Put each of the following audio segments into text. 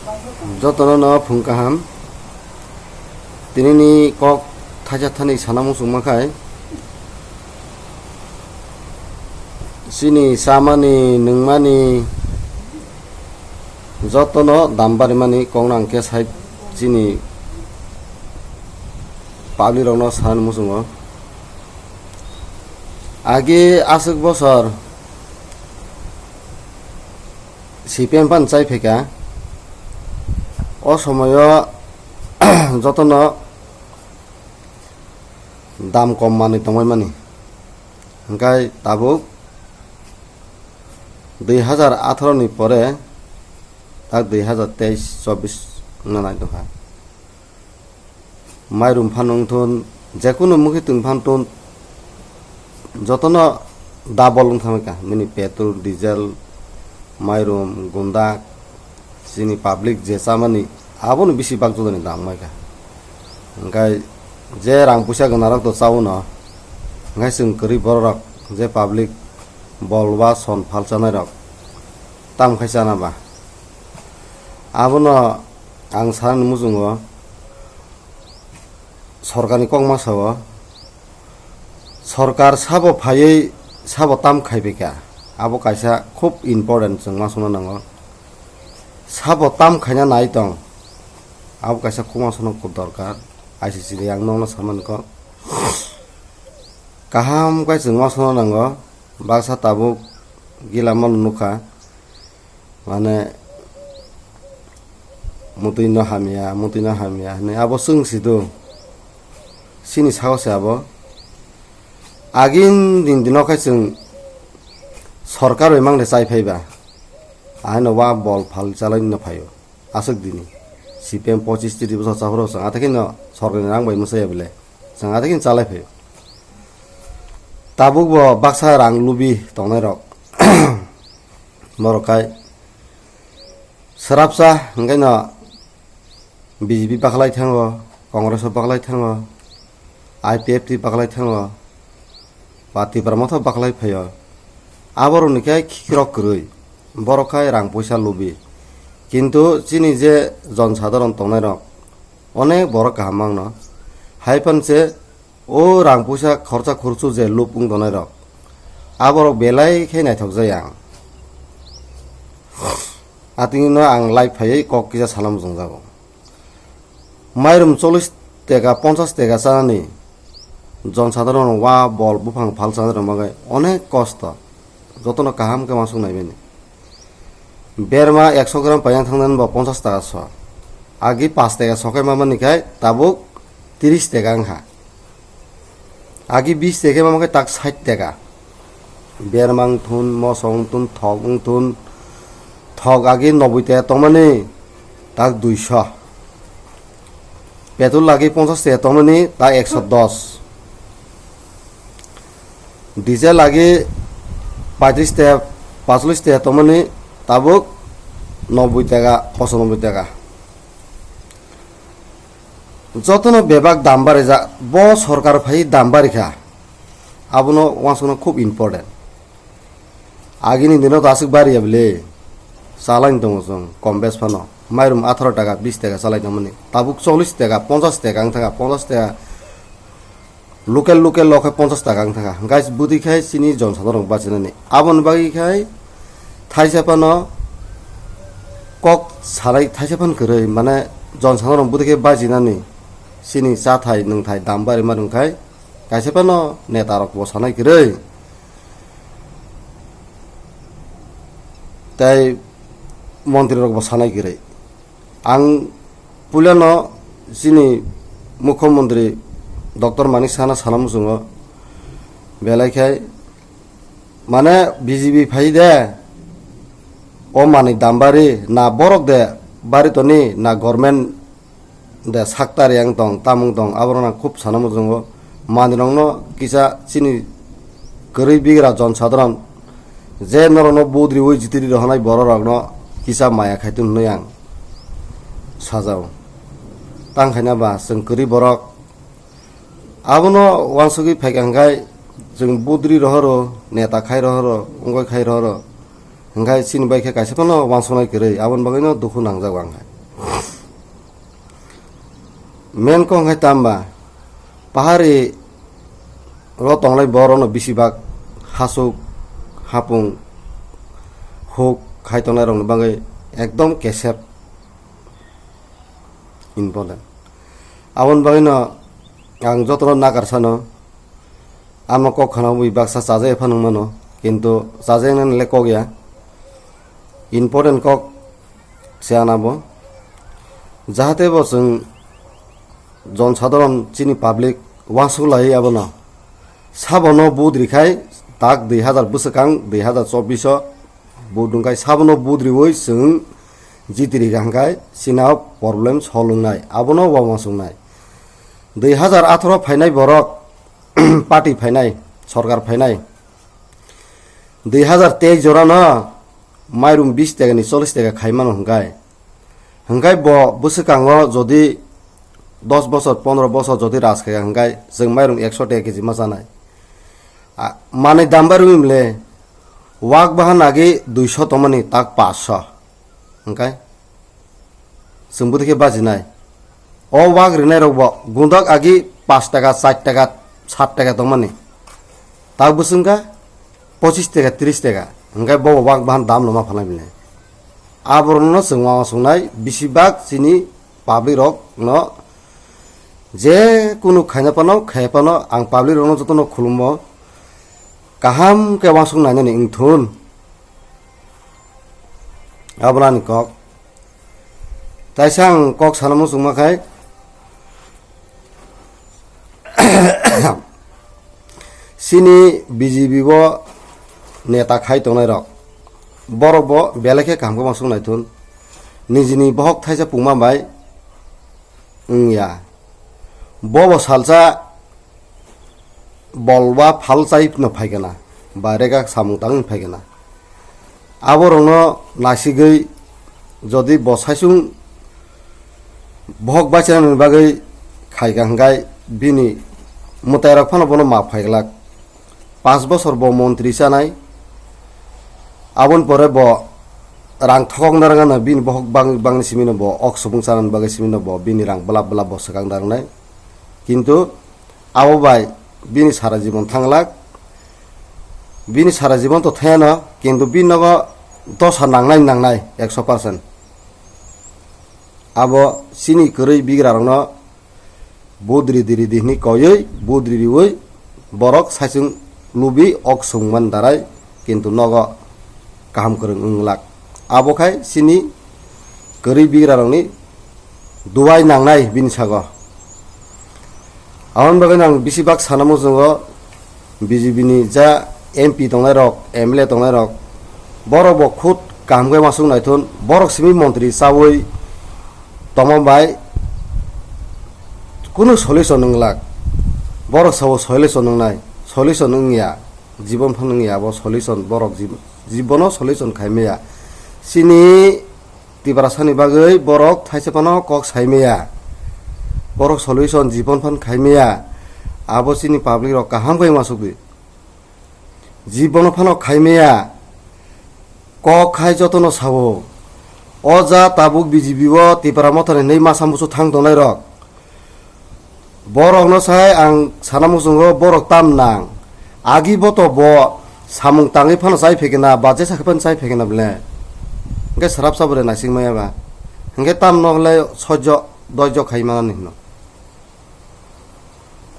Jotono no phungkaham tinini kok thajathani sanamusung makai sini samani nungmani jotono dambarimani kongnang ke sai sini pabli rokno sanamusungo age asuk bosor CPM pan chai pheka o somoyo jotono dam kom mani tongoi mani hingkai tabuk 2018 ni pore tak 2023-24 nanai dongha mairum phanung thun jekono mukhi tung phan tun jotono dabolung thameka mini petrol diesel mairum gundak sini public je samani abon bisi bag jodani dam maika hingkai je rang puisa gonarok to chauno hingkai sung kri borok je public bolwa son phalchanai rok tam khaisana ba abono ang san mujungo sorkani kongma sawo sarkar sabo phaiei sabo tam khaibeka abo kaisa khub important jongma sona nango sabo tam khaina nai tong abo kaisa khuma sono khub dorkar ICC yang nongno saman ko kaham kai jongma sona nango baksa tabuk gilamon nuka mane mutuino hamia ne abo sung sidu sini sagose abo agin din dinokai sung সরকার এমাংলে চাই ফাইবা আইন ওয়া বল ফাল চালাই ন ফাইও আসক দিনি CPM 25-30 বছর চাহর সাঙ্গা থেকে ন সরকারি রাং বাই মুসাইয়া বলে সাঙ্গা থেকে চালাই ফাইও তাবুক ব বাক্সা রাং লুবি তংনাই রক মরকাই সরাবসা হংগাই ন বিজেপি পাখলাই থাঙ্গো কংগ্রেস পাখলাই থাঙ্গো IPFT পাখলাই থাঙ্গো পাতি পরমথ পাখলাই ফাইও আবারও নিকাই খিরক করই বড়খাই রাং পয়সা লুবি কিন্তু চিনি যে জনসাধারণ তংনাই রক অনেক বড় কাহামাং ন হাইপানছে ও রাং পয়সা খরচা খরচু যে লুপুং দনাই রক আবারও বেলাই খাই নাইথক যাই আং আতিনো আং লাইফ ফাইयै কক কিজা সালাম জং যাব মাইরুম 40 টাকা 50 টাকা চানানি জনসাধারণ ওয়া বল বুফাং ফাল চানার মাগাই অনেক কষ্ট যতন কাহাম কে মাসুক নাইবেনি বেরমা 100 গ্রাম পাইয়া থাকলেন বা 50 টাকা শ আগে 5 টাকা সকাই মামা নিকাই তাবুক 30 টাকা আংহা আগে 20 টাকা মামাকে তাক 60 টাকা বেরমাং থুন মসং থুন থক আগে 90 টাকা তমানে তাক 200 পেট্রোল লাগে 50 টাকা তমানে তাক 110 ডিজেল লাগে 35 টাকা 45 টাকা তমানে তাবুক 90 টাকা 95 টাকা যতন বেবাক দাম বাড়ে যা ব সরকার ফাই দাম বাড়িখা আবনো ওয়াসনো খুব ইম্পর্টেন্ট আগিনি দিনত আসুক বাড়িয়া বলে চালাইন দङ जों কম বেশ ফানো মাইরুম 18 টাকা 20 টাকা চালাই দমনি তাবুক 40 টাকা 50 টাকা আং থাকা 50 টাকা লোকেল লকে 50 টাকা আং থাকা গাইস বুদি খাই চিনি জনসাধারণ বাঁচিনানি আবন বাগি খাই থাইসাপানো কক সালাই থাইসাপান করে মানে জনসাধারণ বুদি খাই বাজিনানি চিনি চা থাই নং থাই দাম বাড়ি মারুং খাই গাইসাপানো নেতারক বসানাই করে তাই মন্ত্রী রক বসানাই করে আং পুলানো চিনি মুখ্যমন্ত্রী ডক্টর মানিক সানা সালামুসুঙ বেলাইখাই মানে বিজেপি ফাই দে ও মানিক দামবারি না বরক দে বাড়ি তনি না গভর্নমেন্ট দে সাক্তারি আং দং তামুং দং আবরনা খুব সানামুসুঙ মানিরংন কিসা চিনি গরিব বিগ্রা জনসাধারণ যে নরন বৌদ্রি ওই জিতিরি রহনাই বড় রগ্ন কিসা মায়া খাইতুন নই আং সাজাও তাং খাইনা বা जों গরিব বরক আবনো ওয়ানসুগি ফাইকাংগাই जों बुद्रि रहरो नेता खाइ रहरो अंगय खाइ रहरो हंगाय सिन बाइखे काइसेफानो वांसनाय गरै आबन बागैनो दुखु नांजागो आंहा মেন কং হাই তাম্বা পাহাড়ি র তংলাই বরনো বেশিরভাগ হাসুক হাপুং হুক খাইতনাই রং বাঙাই একদম কেসেপ ইম্পর্টেন্ট আবন বাঙাইনো आं जतन नागारसानो आमा कक खाना बाक्सा चाजे एफानो मानो किन्तु चाजे ले कक या इम्पोर्टेन्ट कक सेआनाबो जाहाते बो जों जन साधारण चिनी पाब्लिक वासु लायो आबोनो साबनो बुद्रिखाय ताक 2000 बोसोरखां 2024 बुदुंखाय साबनो बुद्रिवै जों जितिरि गांखाय सिनाव प्रब्लेम सलुंनाय आबोनो वामासुंनाय 2018 फाइनाय बरक पार्टी फाइनाय सरकार फाइनाय 2023 जरानो माइरुम 20 टाकानि 40 टाका खाइमान हंगाय ब बोसोरखाङो जदि 10 बছর 15 বছর যদি রাজ খাই हंगाय जों माइरुम 100 टाका केजि मा जानाय माने दामबारु मिले वाक बाहान आगे 200 तमनि ताक 500 हंगाय जों बुदिखे बाजिनाय ओ वाग रिनाय रगबो गुंदक आगे 5 टाका 60 टाका 60 टाका तमनि ताक बुसुंगा 25 टाका 30 टाका हंगाय बो वाग बाहान दाम लमा फालाय मिले आबरनो जों मा संनाय बिसिबाग सिनि पाब्लिक रक न जे कुनु खायनापानो खायपानो आं पाब्लिक रक जतनो खुलुमो काहाम के वासुं नायनानै इंथुन आबलानि कक ताइसां कक सानामु सुंमाखाय सिनि बिजिबिबो नेता खाय तंनाय रक बरबो बेलेखे कामखौ मासुं नायथुन निजिनि बहक थाइसा पुंमा बाय या बबो सालसा बलवा फालसाइ न फाइगना बारेगा सामुतां फाइगना आबरनो नासिगै जदि बसाइसुं बहक बाइचानि बागै खाइगांगाय बिनि मुतायरक फानो बनो मा फाइगलाक 5 बছর ब मन्त्रि जानाय आबन परे ब रां थकं दारगाना बिन बहक बांनि सिमिनो ब अक सुबुं सानान बागै सिमिनो ब बिनि रां बला बला बसगां दारनाय किन्तु आबो बाय बिनि सारा जीवन थांलाक बिनि सारा जीवन तो थायानो किन्तु बिनगो दसा नांनाय 100% आबो सिनि करै बिग्रारनो बुद्रि दिरि दिहनि कयै बुद्रि रिवै बरक साइसुं लुबि अक सुंमान दाराय किन्तु नग काहाम करं लाक आबोखाय सिनि करै बिग्रारनि दुवाय नांनाय बिनि सागो आवन बागै आं बिसिबाग सानामु जोङो बिजेपिनि जा एमपि दंनाय रक एमएलए दंनाय रक बरक खुद कामगै मासुं नायथुन बरक सिमि मन्त्रि चावै तमबाय कुनु सलिउसन नंलाक बरक सावो सलिउसन नंनाय सलिउसन नंगिया जीवन फानंगिया बो सलिउसन बरक जीवनो सलिउसन खायमेया सिनि तिब्रासानि बागै बरक थाइसेपानो कक सायमेया बरक सलिउसन जीवन फान खायमेया आबो सिनि पाब्लिक रक काहाम गय मासुबि जीवन फानो खायमेया कक खाय जतनो सावो अजा ताबुक बिजिबिबो तिब्रा मथने 2 मासामुसु थां दनाय रक बरक न साय आं सानामु जोङो बरक ताम नां आगि बतो ब सामुं ताङै फानो जाय फेगेना बाजे साखफान जाय फेगेना बले के सराब साबरे नासिं मायाबा हंगे ताम नहले सज्ज दज्ज खायमानानि न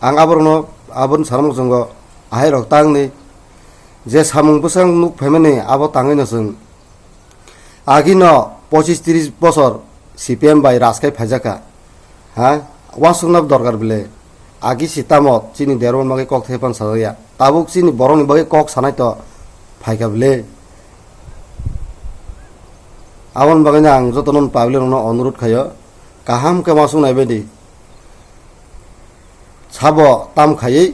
आं आबन सानामु जोङो आहाय रक तांनि जे सामुं बसां नुक फेमेनि आबो ताङैनो जों आगिनो 25-30 বছর সিপিএম बाय राजखाय फायजाका हा वासुंनाब दरकार बिले आगि सितामत चिनि देरवन बागै कक थेपान साया ताबुक चिनि बरंनि बागै कक सानाय तो फायका बिले आवन बागै आं जतनन पाब्लिकनो अनुरोध खायो काहाम के वासुं नायबायदि साबो ताम खायै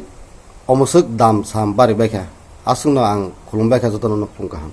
अमुसुक दाम साम बारि बायखा आसुंनो आं खुलुमबायखा जतनन फुंकाहाम